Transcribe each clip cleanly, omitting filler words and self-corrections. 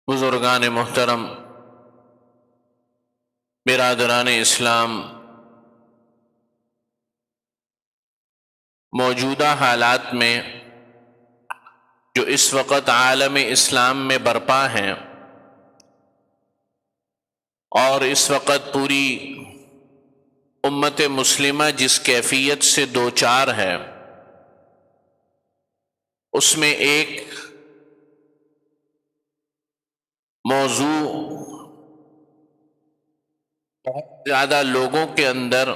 بزرگان محترم، برادران اسلام، موجودہ حالات میں جو اس وقت عالم اسلام میں برپا ہیں اور اس وقت پوری امت مسلمہ جس کیفیت سے دوچار ہے، اس میں ایک موضوع بہت زیادہ لوگوں کے اندر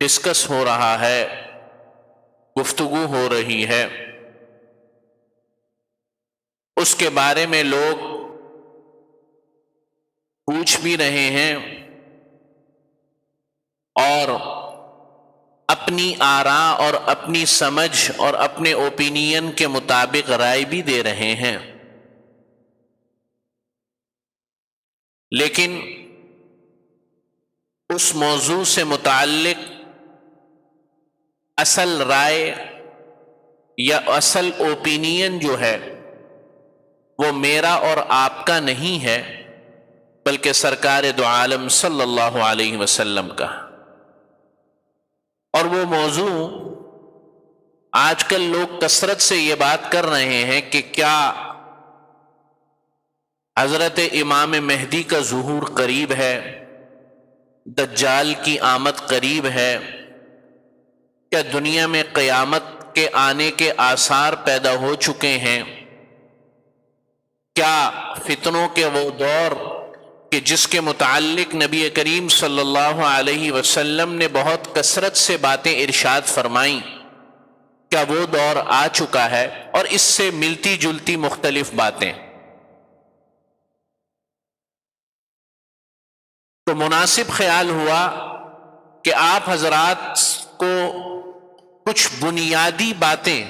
ڈسکس ہو رہا ہے، گفتگو ہو رہی ہے، اس کے بارے میں لوگ پوچھ بھی رہے ہیں اور اپنی آراء اور اپنی سمجھ اور اپنے اوپینین کے مطابق رائے بھی دے رہے ہیں، لیکن اس موضوع سے متعلق اصل رائے یا اصل اوپینین جو ہے وہ میرا اور آپ کا نہیں ہے، بلکہ سرکار دو عالم صلی اللہ علیہ وسلم کا۔ اور وہ موضوع آج کل لوگ کثرت سے یہ بات کر رہے ہیں کہ کیا حضرت امام مہدی کا ظہور قریب ہے، دجال کی آمد قریب ہے، کیا دنیا میں قیامت کے آنے کے آثار پیدا ہو چکے ہیں، کیا فتنوں کے وہ دور کہ جس کے متعلق نبی کریم صلی اللہ علیہ وسلم نے بہت کثرت سے باتیں ارشاد فرمائیں، کیا وہ دور آ چکا ہے؟ اور اس سے ملتی جلتی مختلف باتیں۔ تو مناسب خیال ہوا کہ آپ حضرات کو کچھ بنیادی باتیں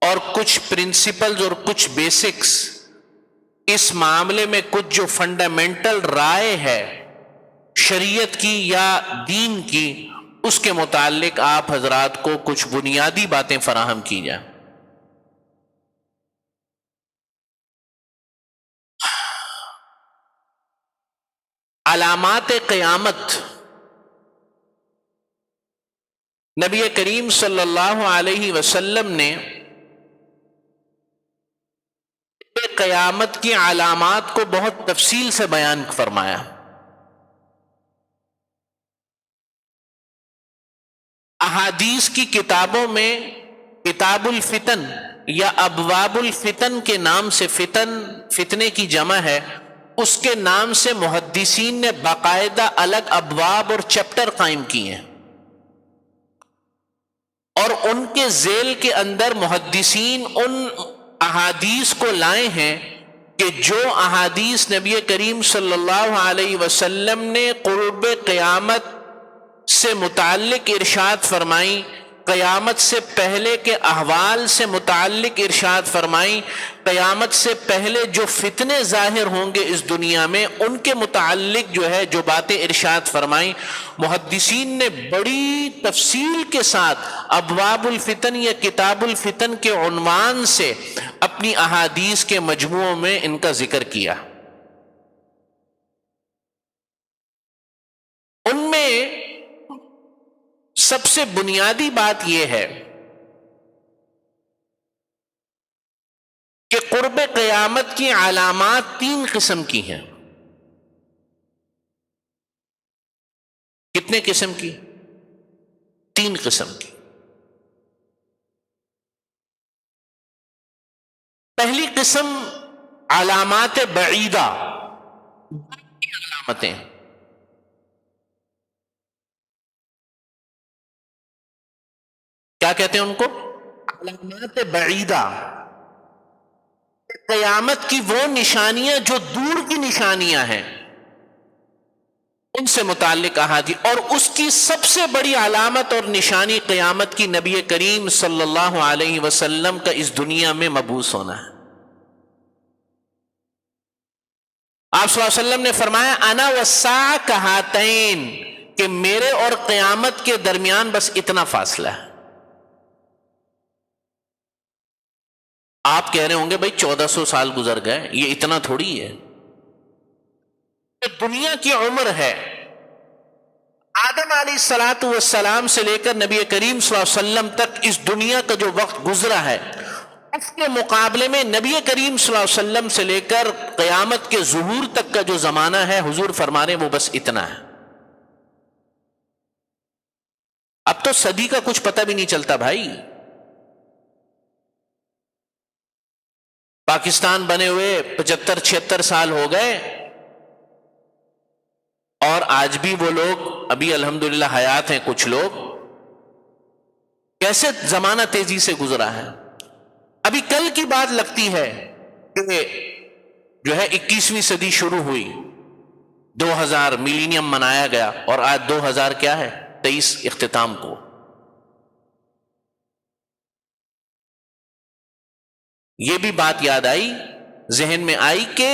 اور کچھ پرنسپلز اور کچھ بیسکس، اس معاملے میں کچھ جو فنڈامنٹل رائے ہے شریعت کی یا دین کی، اس کے متعلق آپ حضرات کو کچھ بنیادی باتیں فراہم کی جائیں۔ علامات قیامت، نبی کریم صلی اللہ علیہ وسلم نے قیامت کی علامات کو بہت تفصیل سے بیان فرمایا۔ احادیث کی کتابوں میں کتاب الفتن یا ابواب الفتن کے نام سے، فتنے کی جمع ہے، اس کے نام سے محدثین نے باقاعدہ الگ ابواب اور چیپٹر قائم کیے ہیں، اور ان کے ذیل کے اندر محدثین ان احادیث کو لائے ہیں کہ جو احادیث نبی کریم صلی اللہ علیہ وسلم نے قرب قیامت سے متعلق ارشاد فرمائی، قیامت سے پہلے کے احوال سے متعلق ارشاد فرمائی، قیامت سے پہلے جو فتنے ظاہر ہوں گے اس دنیا میں ان کے متعلق جو ہے جو باتیں ارشاد فرمائی، محدثین نے بڑی تفصیل کے ساتھ ابواب الفتن یا کتاب الفتن کے عنوان سے اپنی احادیث کے مجموعوں میں ان کا ذکر کیا۔ ان میں سب سے بنیادی بات یہ ہے کہ قرب قیامت کی علامات 3 قسم کی ہیں۔ کتنے قسم کی؟ 3 قسم کی۔ پہلی قسم علامات بعیدہ، علامتیں، کیا کہتے ہیں ان کو؟ علامات بعیدہ، قیامت کی وہ نشانیاں جو دور کی نشانیاں ہیں ان سے متعلق احادیث، اور اس کی سب سے بڑی علامت اور نشانی قیامت کی نبی کریم صلی اللہ علیہ وسلم کا اس دنیا میں مبعوث ہونا ہے۔ آپ صلی اللہ علیہ وسلم نے فرمایا انا والساعہ کہاتین، کہ میرے اور قیامت کے درمیان بس اتنا فاصلہ ہے. آپ کہہ رہے ہوں گے بھائی 1400 سال گزر گئے، یہ اتنا تھوڑی ہے. دنیا کی عمر ہے آدم علیہ الصلوۃ والسلام سے لے کر نبی کریم صلی اللہ علیہ وسلم تک اس دنیا کا جو وقت گزرا ہے، اس کے مقابلے میں نبی کریم صلی اللہ علیہ وسلم سے لے کر قیامت کے ظہور تک کا جو زمانہ ہے، حضور فرما رہے ہیں وہ بس اتنا ہے. اب تو صدی کا کچھ پتہ بھی نہیں چلتا بھائی. پاکستان بنے ہوئے 75-76 سال ہو گئے، اور آج بھی وہ لوگ ابھی الحمدللہ حیات ہیں. کچھ لوگ، کیسے زمانہ تیزی سے گزرا ہے. ابھی کل کی بات لگتی ہے کہ جو ہے 21ویں صدی شروع ہوئی، 2000 ملینیم منایا گیا، اور آج 2000 کیا ہے 23 اختتام کو. یہ بھی بات یاد آئی، ذہن میں آئی کہ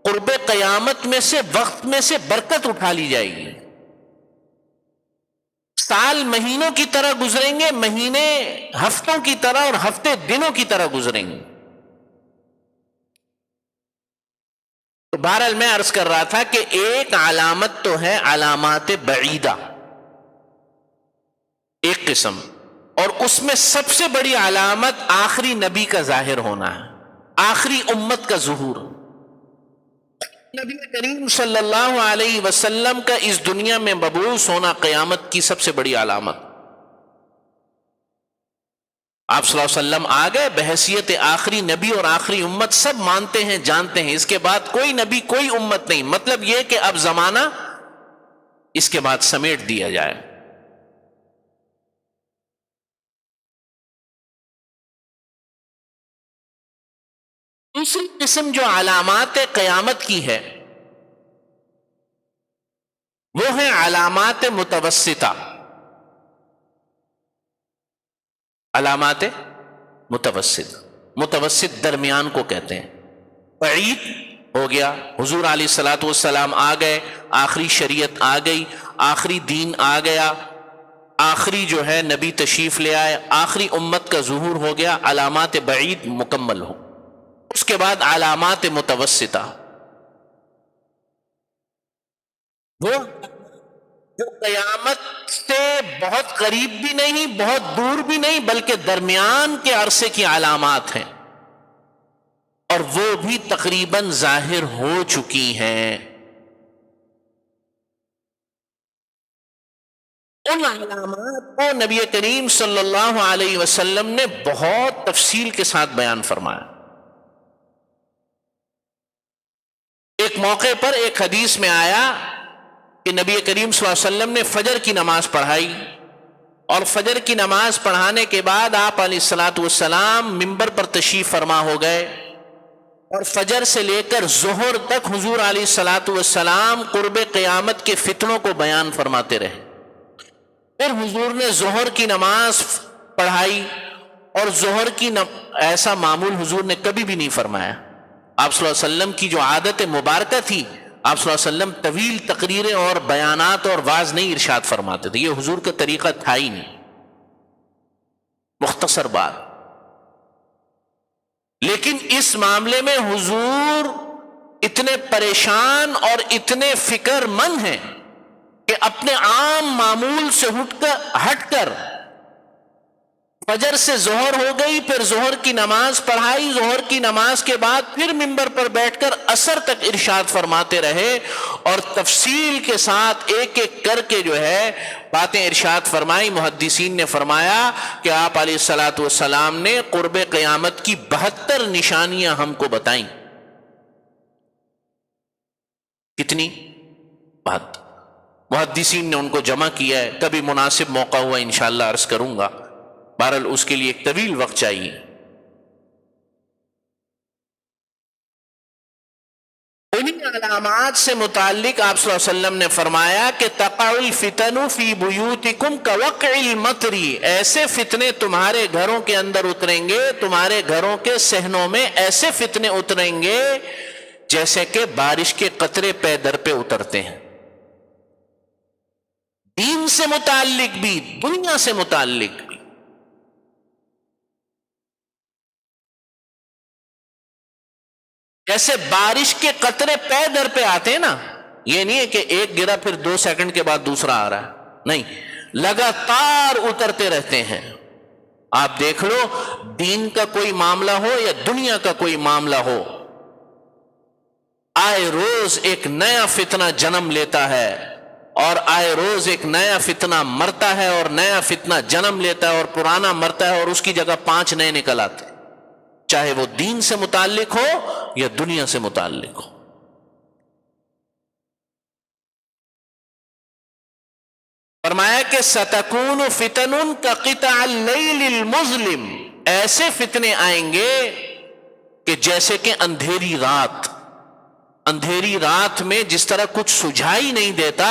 قرب قیامت میں سے، وقت میں سے برکت اٹھا لی جائے گی. سال مہینوں کی طرح گزریں گے، مہینے ہفتوں کی طرح، اور ہفتے دنوں کی طرح گزریں گے. تو بہرحال میں عرض کر رہا تھا کہ ایک علامت تو ہے علامات بعیدہ، ایک قسم، اور اس میں سب سے بڑی علامت آخری نبی کا ظاہر ہونا ہے، آخری امت کا ظہور. نبی کریم صلی اللہ علیہ وسلم کا اس دنیا میں مبعوث ہونا قیامت کی سب سے بڑی علامت. آپ صلی اللہ علیہ وسلم آ گئے بحیثیت آخری نبی اور آخری امت، سب مانتے ہیں، جانتے ہیں. اس کے بعد کوئی نبی، کوئی امت نہیں. مطلب یہ کہ اب زمانہ اس کے بعد سمیٹ دیا جائے. دوسری قسم جو علامات قیامت کی ہے، وہ ہے علامات متوسطہ. علامات متوسط درمیان کو کہتے ہیں. بعید ہو گیا، حضور علیہ الصلوۃ والسلام آ گئے، آخری شریعت آ گئی، آخری دین آ گیا، آخری جو ہے نبی تشریف لے آئے، آخری امت کا ظہور ہو گیا، علامات بعید مکمل ہو. اس کے بعد علامات متوسطہ، وہ جو قیامت سے بہت قریب بھی نہیں، بہت دور بھی نہیں، بلکہ درمیان کے عرصے کی علامات ہیں، اور وہ بھی تقریباً ظاہر ہو چکی ہیں. ان علامات کو نبی کریم صلی اللہ علیہ وسلم نے بہت تفصیل کے ساتھ بیان فرمایا. ایک موقع پر ایک حدیث میں آیا کہ نبی کریم صلی اللہ علیہ وسلم نے فجر کی نماز پڑھائی، اور فجر کی نماز پڑھانے کے بعد آپ علیہ الصلوۃ والسلام ممبر پر تشریف فرما ہو گئے، اور فجر سے لے کر ظہر تک حضور علیہ الصلوۃ والسلام قرب قیامت کے فتنوں کو بیان فرماتے رہے. پھر حضور نے ظہر کی نماز پڑھائی، اور ظہر کی ایسا معمول حضور نے کبھی بھی نہیں فرمایا. آپ صلی اللہ علیہ وسلم کی جو عادت مبارکہ تھی، آپ صلی اللہ علیہ وسلم طویل تقریریں اور بیانات اور واعظ نہیں ارشاد فرماتے تھے، یہ حضور کا طریقہ تھا ہی نہیں، مختصر بات. لیکن اس معاملے میں حضور اتنے پریشان اور اتنے فکر مند ہیں کہ اپنے عام معمول سے ہٹ کر فجر سے ظہر ہو گئی، پھر ظہر کی نماز پڑھائی، ظہر کی نماز کے بعد پھر منبر پر بیٹھ کر عصر تک ارشاد فرماتے رہے، اور تفصیل کے ساتھ ایک ایک کر کے جو ہے باتیں ارشاد فرمائی. محدثین نے فرمایا کہ آپ علیہ الصلوۃ والسلام نے قرب قیامت کی 72 نشانیاں ہم کو بتائیں. کتنی بات محدثین نے ان کو جمع کیا ہے. کبھی مناسب موقع ہوا انشاءاللہ عرض کروں گا، بہرحال اس کے لیے ایک طویل وقت چاہیے. انہی علامات سے متعلق آپ صلی اللہ علیہ وسلم نے فرمایا کہ تقع الفتن فی بیوتکم کوقع المطر، ایسے فتنے تمہارے گھروں کے اندر اتریں گے، تمہارے گھروں کے صحنوں میں ایسے فتنے اتریں گے جیسے کہ بارش کے قطرے پے در پہ اترتے ہیں. دین سے متعلق بھی، دنیا سے متعلق بھی۔ جیسے بارش کے قطرے پے در پہ آتے ہیں نا، یہ نہیں ہے کہ ایک گرا پھر 2 سیکنڈ کے بعد دوسرا آ رہا ہے، نہیں، لگاتار اترتے رہتے ہیں۔ آپ دیکھ لو، دین کا کوئی معاملہ ہو یا دنیا کا کوئی معاملہ ہو، آئے روز ایک نیا فتنہ جنم لیتا ہے، اور آئے روز ایک نیا فتنہ مرتا ہے، اور نیا فتنہ جنم لیتا ہے، اور پرانا مرتا ہے، اور اس کی جگہ 5 نئے نکل آتے ہیں، چاہے وہ دین سے متعلق ہو یا دنیا سے متعلق ہو۔ فرمایا کہ سَتَكُونُ فِتَنٌ كَقِطَعِ اللَّيْلِ الْمُظْلِمِ، ایسے فتنے آئیں گے کہ جیسے کہ اندھیری رات میں جس طرح کچھ سجھائی نہیں دیتا،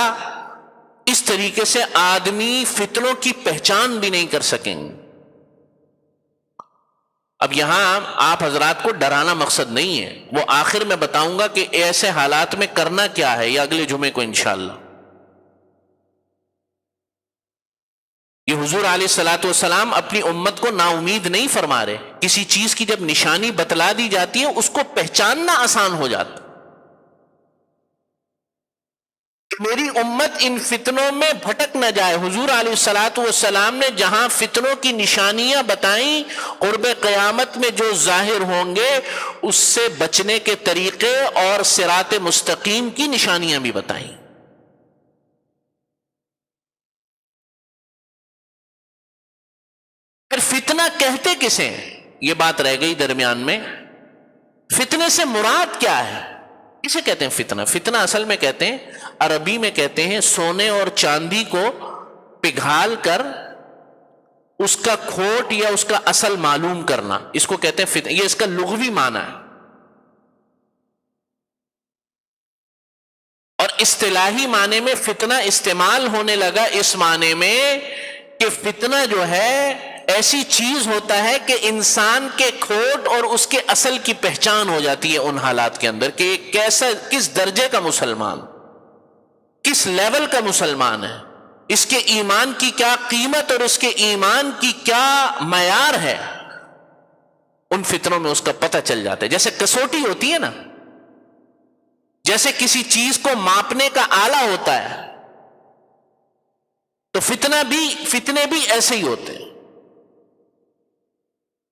اس طریقے سے آدمی فتنوں کی پہچان بھی نہیں کر سکیں گے۔ اب یہاں آپ حضرات کو ڈرانا مقصد نہیں ہے، وہ آخر میں بتاؤں گا کہ ایسے حالات میں کرنا کیا ہے، یا اگلے جمعے کو انشاءاللہ۔ یہ حضور علیہ الصلوۃ والسلام اپنی امت کو نا امید نہیں فرما رہے، کسی چیز کی جب نشانی بتلا دی جاتی ہے اس کو پہچاننا آسان ہو جاتا ہے۔ میری امت ان فتنوں میں بھٹک نہ جائے، حضور علیہ الصلوۃ والسلام نے جہاں فتنوں کی نشانیاں بتائیں، قرب قیامت میں جو ظاہر ہوں گے اس سے بچنے کے طریقے اور صراط مستقیم کی نشانیاں بھی بتائیں۔ پھر فتنہ کہتے کسے ہیں، یہ بات رہ گئی درمیان میں۔ فتنے سے مراد کیا ہے، کسے کہتے ہیں فتنہ؟ فتنہ اصل میں کہتے ہیں، عربی میں کہتے ہیں سونے اور چاندی کو پگھال کر اس کا کھوٹ یا اس کا اصل معلوم کرنا، اس کو کہتے ہیں فتنہ، یہ اس کا لغوی معنی ہے۔ اور اصطلاحی معنی میں فتنہ استعمال ہونے لگا اس معنی میں کہ فتنہ جو ہے ایسی چیز ہوتا ہے کہ انسان کے کھوٹ اور اس کے اصل کی پہچان ہو جاتی ہے ان حالات کے اندر کہ کیسا، کس درجے کا مسلمان، کس لیول کا مسلمان ہے، اس کے ایمان کی کیا قیمت اور اس کے ایمان کی کیا معیار ہے، ان فتنوں میں اس کا پتہ چل جاتا ہے۔ جیسے کسوٹی ہوتی ہے نا، جیسے کسی چیز کو ماپنے کا آلہ ہوتا ہے، تو فتنے بھی ایسے ہی ہوتے ہیں۔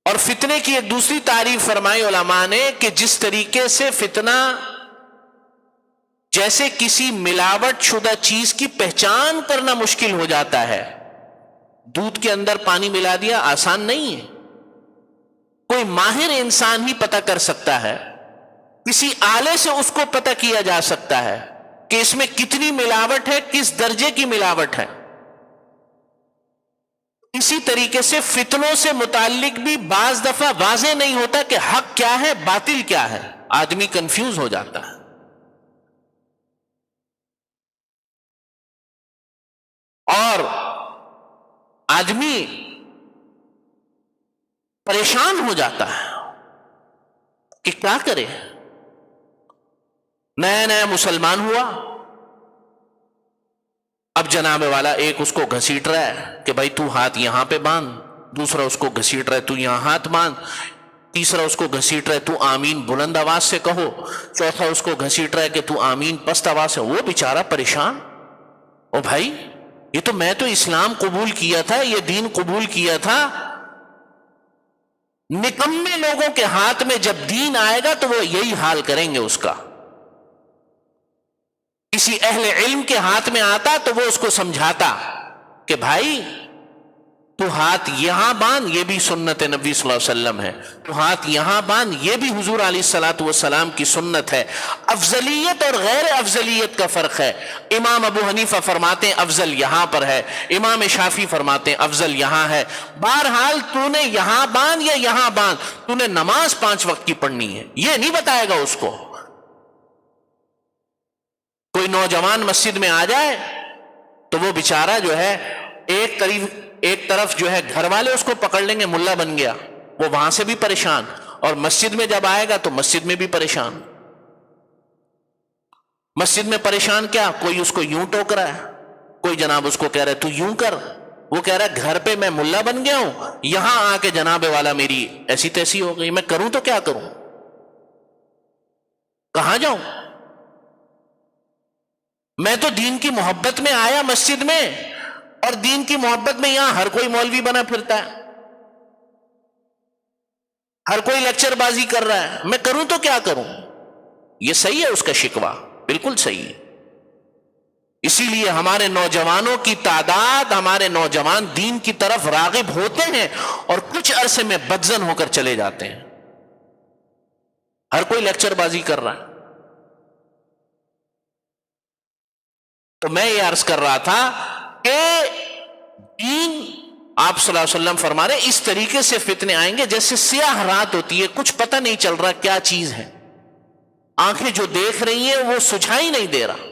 اور فتنے کی ایک دوسری تعریف فرمائی علماء نے کہ جس طریقے سے فتنہ جیسے کسی ملاوٹ شدہ چیز کی پہچان کرنا مشکل ہو جاتا ہے، دودھ کے اندر پانی ملا دیا آسان نہیں ہے، کوئی ماہر انسان ہی پتہ کر سکتا ہے، کسی آلے سے اس کو پتہ کیا جا سکتا ہے کہ اس میں کتنی ملاوٹ ہے، کس درجے کی ملاوٹ ہے۔ اسی طریقے سے فتنوں سے متعلق بھی بعض دفعہ واضح نہیں ہوتا کہ حق کیا ہے باطل کیا ہے، آدمی کنفیوز ہو جاتا ہے۔ اور آدمی پریشان ہو جاتا ہے کہ کیا کرے، نیا نیا مسلمان ہوا، اب جناب والا ایک اس کو گھسیٹ رہا ہے کہ بھائی تو ہاتھ یہاں پہ باندھ، دوسرا اس کو گھسیٹ رہا ہے تو یہاں ہاتھ باندھ، تیسرا اس کو گھسیٹ رہا ہے تو آمین بلند آواز سے کہو، چوتھا اس کو گھسیٹ رہا ہے کہ تو آمین پست آواز سے۔ وہ بیچارہ پریشان، او بھائی یہ تو میں تو اسلام قبول کیا تھا، یہ دین قبول کیا تھا، نکمے لوگوں کے ہاتھ میں جب دین آئے گا تو وہ یہی حال کریں گے اس کا۔ کسی اہل علم کے ہاتھ میں آتا تو وہ اس کو سمجھاتا کہ بھائی تو ہاتھ یہاں باندھ، یہ بھی سنت نبی صلی اللہ علیہ وسلم ہے، تو ہاتھ یہاں باندھ، یہ بھی حضور علیہ الصلوۃ والسلام کی سنت ہے۔ افضلیت اور غیر افضلیت کا فرق ہے، امام ابو حنیفہ فرماتے ہیں افضل یہاں پر ہے، امام شافعی فرماتے ہیں افضل یہاں ہے۔ بہرحال تو نے یہاں باندھ یا یہاں باندھ، تو نے نماز 5 وقت کی پڑھنی ہے، یہ نہیں بتائے گا اس کو۔ کوئی نوجوان مسجد میں آ جائے تو وہ بیچارہ جو ہے ایک طرف جو ہے گھر والے اس کو پکڑ لیں گے ملا بن گیا، وہ وہاں سے بھی پریشان، اور مسجد میں جب آئے گا تو مسجد میں بھی پریشان۔ مسجد میں پریشان کیا، کوئی اس کو یوں ٹوک رہا ہے، کوئی جناب اس کو کہہ رہا ہے تو یوں کر، وہ کہہ رہا ہے گھر پہ میں ملا بن گیا ہوں، یہاں آ کے جناب والا میری ایسی تیسی ہو گئی، میں کروں تو کیا کروں، کہاں جاؤں؟ میں تو دین کی محبت میں آیا مسجد میں، اور دین کی محبت میں یہاں ہر کوئی مولوی بنا پھرتا ہے، ہر کوئی لیکچر بازی کر رہا ہے، میں کروں تو کیا کروں؟ یہ صحیح ہے اس کا شکوہ، بالکل صحیح ہے۔ اسی لیے ہمارے نوجوانوں کی تعداد، ہمارے نوجوان دین کی طرف راغب ہوتے ہیں اور کچھ عرصے میں بدزن ہو کر چلے جاتے ہیں، ہر کوئی لیکچر بازی کر رہا ہے۔ تو میں یہ عرض کر رہا تھا کہ دین، آپ صلی اللہ علیہ وسلم فرما رہے اس طریقے سے فتنے آئیں گے جیسے سیاہ رات ہوتی ہے، کچھ پتہ نہیں چل رہا کیا چیز ہے، آنکھیں جو دیکھ رہی ہیں وہ سجھائی نہیں دے رہا۔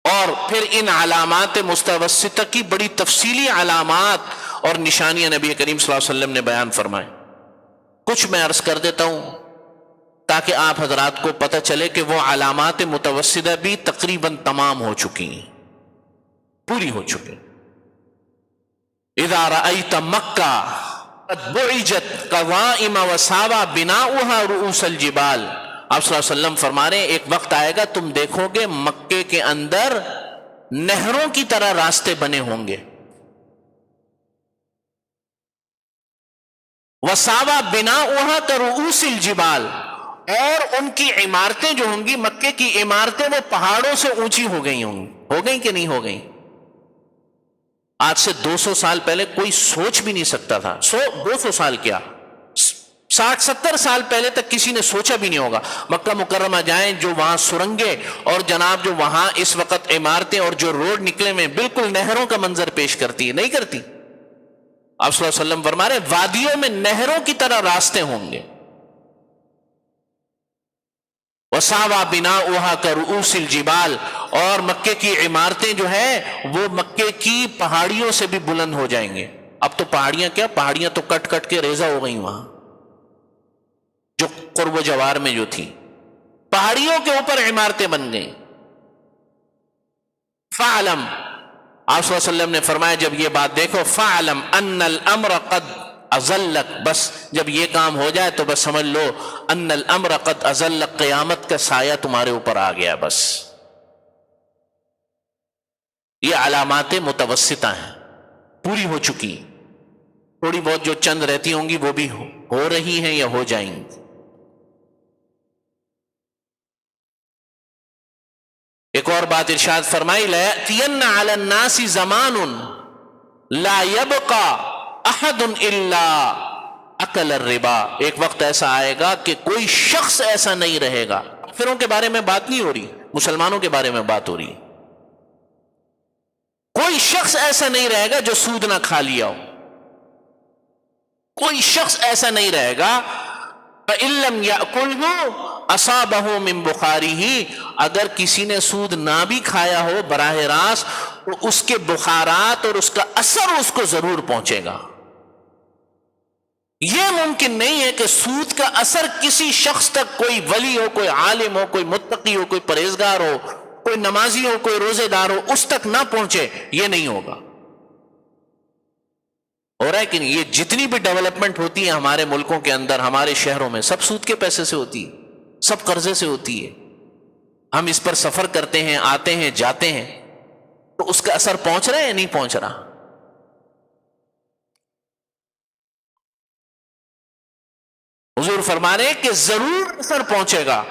اور پھر ان علامات مستوسطہ کی بڑی تفصیلی علامات اور نشانیاں نبی کریم صلی اللہ علیہ وسلم نے بیان فرمائے، کچھ میں عرض کر دیتا ہوں تاکہ آپ حضرات کو پتہ چلے کہ وہ علامات متوسطہ بھی تقریباً تمام ہو چکی ہیں، پوری ہو چکی۔ اذا رأیت مکہ قد بعجت قوائم وساوى بناؤها رؤوس الجبال، آپ صلی اللہ علیہ وسلم فرما رہے ہیں ایک وقت آئے گا تم دیکھو گے مکے کے اندر نہروں کی طرح راستے بنے ہوں گے، وساوى بناؤها كرؤوس الجبال، اور ان کی عمارتیں جو ہوں گی، مکے کی عمارتیں وہ پہاڑوں سے اونچی ہو گئی ہوں گی، ہو گئی کہ نہیں ہو گئی؟ آج سے 200 سال پہلے کوئی سوچ بھی نہیں سکتا تھا، 200 سال کیا، 60-70 سال پہلے تک کسی نے سوچا بھی نہیں ہوگا مکہ مکرمہ جائیں، جو وہاں سرنگیں اور جناب جو وہاں اس وقت عمارتیں اور جو روڈ نکلے میں بالکل نہروں کا منظر پیش کرتی ہے، نہیں کرتی؟ آپ صلی اللہ علیہ وسلم فرما رہے وادیوں میں نہروں کی طرح راستے ہوں گے، وَسَعْوَى بِنَاؤُهَا كَرُؤُوسِ الْجِبَالِ، اور مکے کی عمارتیں جو ہیں وہ مکے کی پہاڑیوں سے بھی بلند ہو جائیں گے۔ اب تو پہاڑیاں کیا، پہاڑیاں تو کٹ کٹ کے ریزہ ہو گئی، وہاں جو قرب و جوار میں جو تھی پہاڑیوں کے اوپر عمارتیں بن گئیں۔ فَعْلَمْ، آپ صلی اللہ علیہ وسلم نے فرمایا جب یہ بات دیکھو، فَعْلَمْ أَنَّ الْأَمْرَ قَدْ ازلک، بس جب یہ کام ہو جائے تو بس سمجھ لو ان الامر قد ازلک، قیامت کا سایہ تمہارے اوپر آ گیا۔ بس یہ علامات متوسطہ ہیں، پوری ہو چکی، تھوڑی بہت جو چند رہتی ہوں گی وہ بھی ہو رہی ہیں یا ہو جائیں گی۔ ایک اور بات ارشاد فرمائی، لَيَأْتِيَنَّ عَلَى النَّاسِ زَمَانٌ لَا يَبْقَى احد الا اکل الربا، ایک وقت ایسا آئے گا کہ کوئی شخص ایسا نہیں رہے گا، کافروں کے بارے میں بات نہیں ہو رہی، مسلمانوں کے بارے میں بات ہو رہی، کوئی شخص ایسا نہیں رہے گا جو سود نہ کھا لیا ہو، کوئی شخص ایسا نہیں رہے گا۔ فَإِن لَّمْ يَأْكُلْهُ أَصَابَهُ مِن بُخَارِهِ، اگر کسی نے سود نہ بھی کھایا ہو براہ راست تو اس کے بخارات اور اس کا اثر اس کو ضرور پہنچے گا۔ یہ ممکن نہیں ہے کہ سود کا اثر کسی شخص تک، کوئی ولی ہو، کوئی عالم ہو، کوئی متقی ہو، کوئی پرہیزگار ہو، کوئی نمازی ہو، کوئی روزے دار ہو، اس تک نہ پہنچے، یہ نہیں ہوگا۔ ہو رہا ہے کہ نہیں؟ یہ جتنی بھی ڈیولپمنٹ ہوتی ہے ہمارے ملکوں کے اندر، ہمارے شہروں میں، سب سود کے پیسے سے ہوتی ہے، سب قرضے سے ہوتی ہے۔ ہم اس پر سفر کرتے ہیں، آتے ہیں، جاتے ہیں، تو اس کا اثر پہنچ رہا ہے یا نہیں پہنچ رہا؟ حضور فرما رہے ہیں کہ ضرور اثر پہنچے گا،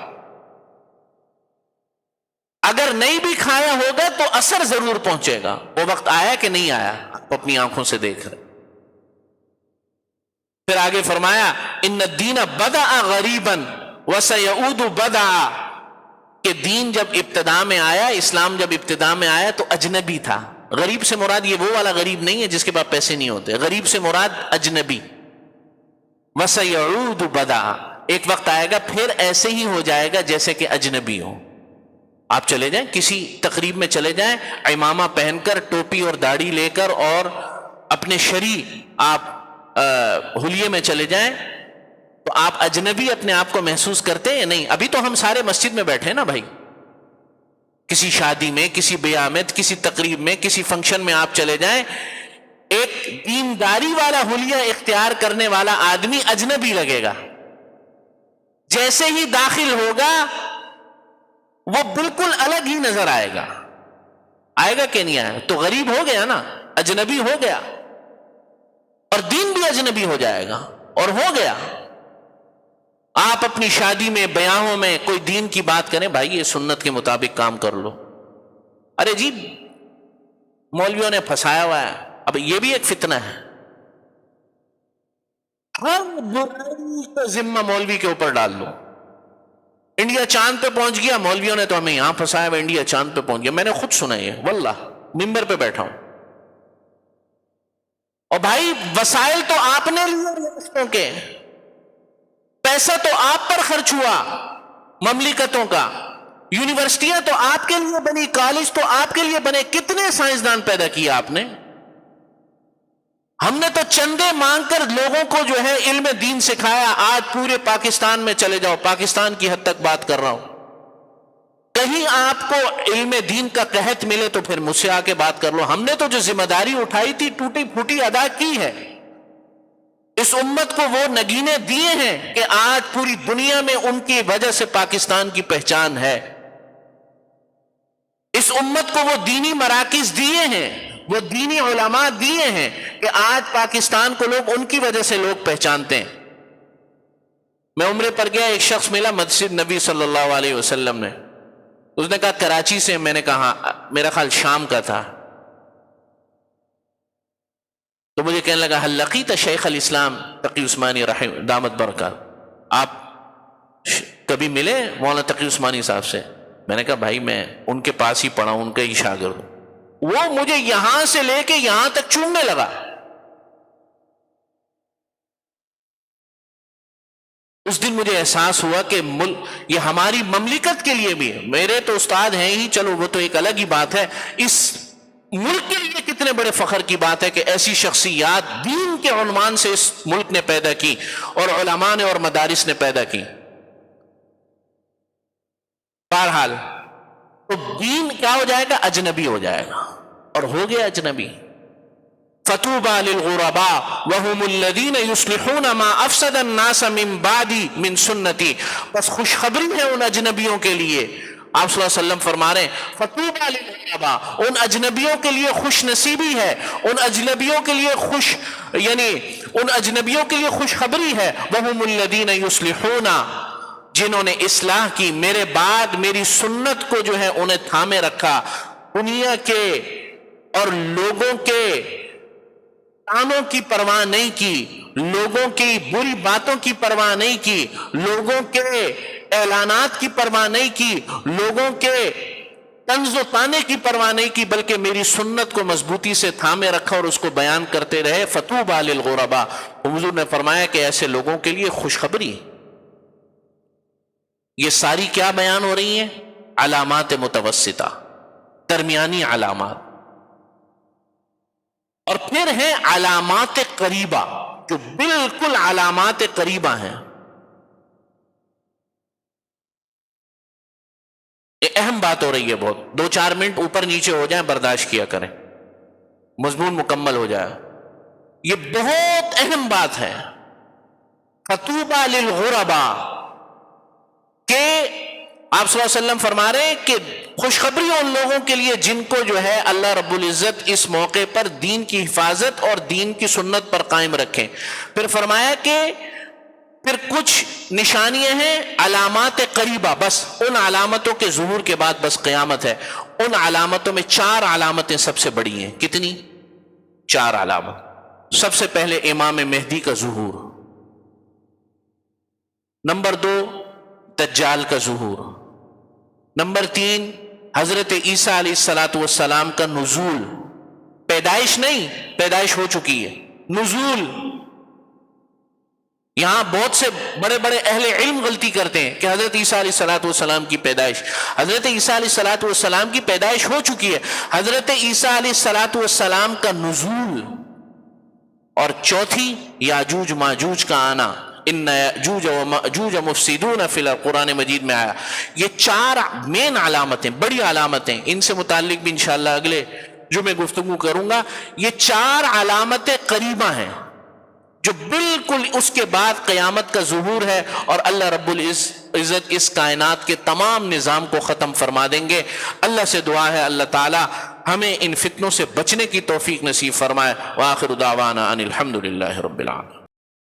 اگر نہیں بھی کھایا ہوگا تو اثر ضرور پہنچے گا۔ وہ وقت آیا کہ نہیں آیا؟ آپ اپنی آنکھوں سے دیکھ رہے۔ پھر آگے فرمایا ان الدین بدأ غریبا وسیعود بدعا، کہ دین جب ابتدا میں آیا، اسلام جب ابتدا میں آیا تو اجنبی تھا۔ غریب سے مراد یہ وہ والا غریب نہیں ہے جس کے پاس پیسے نہیں ہوتے، غریب سے مراد اجنبی۔ وَسَيَعُودُ بَدَعًا، ایک وقت آئے گا پھر ایسے ہی ہو جائے گا جیسے کہ اجنبی ہو۔ آپ چلے جائیں کسی تقریب میں، چلے جائیں عمامہ پہن کر، ٹوپی اور داڑھی لے کر، اور اپنے شرعی آپ حلیے میں چلے جائیں، تو آپ اجنبی اپنے آپ کو محسوس کرتے ہیں یا نہیں؟ ابھی تو ہم سارے مسجد میں بیٹھے ہیں نا بھائی، کسی شادی میں، کسی بیامت، کسی تقریب میں، کسی فنکشن میں آپ چلے جائیں، ایک دینداری والا حلیہ اختیار کرنے والا آدمی اجنبی لگے گا، جیسے ہی داخل ہوگا وہ بالکل الگ ہی نظر آئے گا کہ نہیں آئے گا؟ تو غریب ہو گیا نا، اجنبی ہو گیا، اور دین بھی اجنبی ہو جائے گا، اور ہو گیا۔ آپ اپنی شادی میں، بیاہوں میں کوئی دین کی بات کریں، بھائی یہ سنت کے مطابق کام کر لو، ارے جی مولویوں نے پھنسایا ہوا ہے۔ اب یہ بھی ایک فتنہ ہے، ہر برائی کا ذمہ مولوی کے اوپر ڈال لو۔ انڈیا چاند پہ پہنچ گیا، مولویوں نے تو ہمیں یہاں پھنسایا ہوا، انڈیا چاند پہ پہنچ گیا۔ میں نے خود سنا یہ، واللہ ممبر پہ بیٹھا ہوں۔ اور بھائی وسائل تو آپ نے لیے ریاستوں کے، پیسہ تو آپ پر خرچ ہوا مملکتوں کا، یونیورسٹیاں تو آپ کے لیے بنی، کالج تو آپ کے لیے بنے، کتنے سائنسدان پیدا کیے آپ نے؟ ہم نے تو چندے مانگ کر لوگوں کو جو ہے علم دین سکھایا۔ آج پورے پاکستان میں چلے جاؤ، پاکستان کی حد تک بات کر رہا ہوں، کہیں آپ کو علم دین کا قحط ملے تو پھر مجھ سے آ کے بات کر لو۔ ہم نے تو جو ذمہ داری اٹھائی تھی ٹوٹی پھوٹی ادا کی ہے، اس امت کو وہ نگینے دیے ہیں کہ آج پوری دنیا میں ان کی وجہ سے پاکستان کی پہچان ہے۔ اس امت کو وہ دینی مراکز دیے ہیں، وہ دینی علماء دیے ہیں کہ آج پاکستان کو لوگ ان کی وجہ سے لوگ پہچانتے ہیں۔ میں عمرے پر گیا، ایک شخص ملا مسجد نبی صلی اللہ علیہ وسلم میں، اس نے کہا کراچی سے، میں نے کہا میرا خیال شام کا تھا، تو مجھے کہنے لگا هل لقیت شیخ الاسلام تقی عثمانی رحم دامت برکات، آپ کبھی ملے مولانا تقی عثمانی صاحب سے؟ میں نے کہا بھائی میں ان کے پاس ہی پڑھا ہوں، ان کا ہی شاگرد ہوں۔ وہ مجھے یہاں سے لے کے یہاں تک چومنے لگا۔ اس دن مجھے احساس ہوا کہ یہ ہماری مملکت کے لیے بھی ہے، میرے تو استاد ہیں ہی، چلو وہ تو ایک الگ ہی بات ہے، اس ملک کے لیے کتنے بڑے فخر کی بات ہے کہ ایسی شخصیات دین کے عنوان سے اس ملک نے پیدا کی، اور علماء نے اور مدارس نے پیدا کی۔ بہرحال تو دین کیا ہو جائے گا؟ اجنبی ہو جائے گا، اور ہو گیا اجنبی۔ فَطُوبَى لِلْغُرَبَاءِ وَهُمُ الَّذِينَ يُصْلِحُونَ مَا أَفْسَدَ النَّاسَ مِن بَعْدِي مِن سُنَّتِي، بس خوشخبری ہے ان اجنبیوں کے لیے۔ آپ صلی اللہ علیہ وسلم فرما رہے ہیں فَطُوبَى لِلْغُرَبَاءِ، ان اجنبیوں کے لیے خوش نصیبی ہے، ان اجنبیوں کے لیے ان اجنبیوں کے لیے خوشخبری ہے۔ وَهُمُ الَّذِينَ يُصْلِحُونَ، جنہوں نے اصلاح کی، میرے بعد میری سنت کو جو ہے انہیں تھامے رکھا، دنیا کے اور لوگوں کے تانوں کی پرواہ نہیں کی، لوگوں کی بری باتوں کی پرواہ نہیں کی، لوگوں کے اعلانات کی پرواہ نہیں کی، لوگوں کے طنز و طانے کی پرواہ نہیں کی، بلکہ میری سنت کو مضبوطی سے تھامے رکھا اور اس کو بیان کرتے رہے۔ فَطُوبَى لِلْغُرَبَاءِ، حضور نے فرمایا کہ ایسے لوگوں کے لیے خوشخبری۔ یہ ساری کیا بیان ہو رہی ہیں؟ علامات متوسطہ، درمیانی علامات، اور پھر ہیں علامات قریبہ جو بالکل علامات قریبہ ہیں۔ یہ اہم بات ہو رہی ہے بہت، 2-4 منٹ اوپر نیچے ہو جائیں برداشت کیا کریں، مضمون مکمل ہو جائے۔ یہ بہت اہم بات ہے، فَطُوبَى لِلْغُرَبَاءِ، کہ آپ صلی اللہ علیہ وسلم فرما رہے ہیں کہ خوشخبری ان لوگوں کے لیے جن کو جو ہے اللہ رب العزت اس موقع پر دین کی حفاظت اور دین کی سنت پر قائم رکھیں۔ پھر فرمایا کہ پھر کچھ نشانیاں ہیں علامات قریبہ، بس ان علامتوں کے ظہور کے بعد بس قیامت ہے۔ ان علامتوں میں 4 علامتیں سب سے بڑی ہیں۔ کتنی؟ 4 علامت۔ سب سے پہلے امام مہدی کا ظہور، نمبر 2 دجال کا ظہور، نمبر 3 حضرت عیسیٰ علیہ السلام کا نزول، پیدائش نہیں، پیدائش ہو چکی ہے، نزول۔ یہاں بہت سے بڑے بڑے اہل علم غلطی کرتے ہیں کہ حضرت عیسیٰ علیہ السلام کی پیدائش، حضرت عیسیٰ علیہ السلام کی پیدائش ہو چکی ہے، حضرت عیسیٰ علیہ السلام کا نزول، اور چوتھی یاجوج ماجوج کا آنا۔ ان یأجوج و مأجوج مفسدون فی الارض، قرآن مجید میں آیا۔ یہ 4 مین علامتیں، بڑی علامتیں، ان سے متعلق بھی انشاءاللہ اگلے جو میں گفتگو کروں گا۔ یہ 4 علامتیں قریبہ ہیں جو بالکل اس کے بعد قیامت کا ظہور ہے، اور اللہ رب العزت اس کائنات کے تمام نظام کو ختم فرما دیں گے۔ اللہ سے دعا ہے اللہ تعالی ہمیں ان فتنوں سے بچنے کی توفیق نصیب فرمائے۔ وآخر دعوانا ان الحمد للہ رب العالمین۔